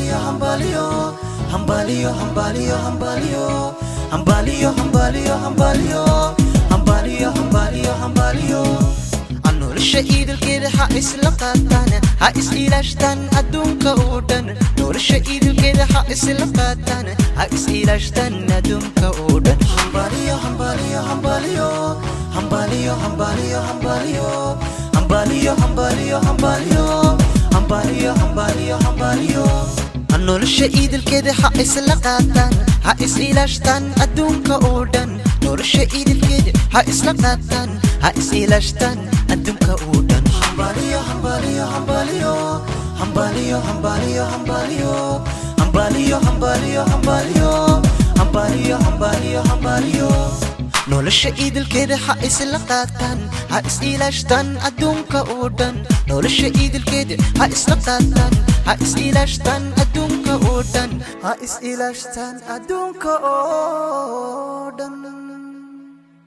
hambalyo hambalyo hambalyo hambalyo hambalyo hambalyo hambalyo hambalyo hambalyo hambalyo hambalyo anul shahid الكيد حقس لقاتنا حقس إلاشتن أدونك أودن نور shahid الكيد حقس لقاتنا حقس إلاشتن أدونك أودن hambalyo hambalyo hambalyo hambalyo hambalyo hambalyo hambalyo hambalyo hambalyo hambalyo hambalyo hambalyo anul shahid الكيد حقس لقاتنا حقس إلاشتن أدونك أودن نور shahid الكيد حقس لقاتنا حقس إلاشتن أدونك أودن hambalyo hambalyo hambalyo hambalyo hambalyo hambalyo hambalyo hambalyo hambalyo hambalyo hambalyo hambalyo nolosha idilkeeda ha isla qaataan ha is ilaashtaan adduunka oo dhan nolosha idilkeeda ha isla qaataan ha is ilaashtaan adduunka oo dhan ha is ilaashtaan adduunka oo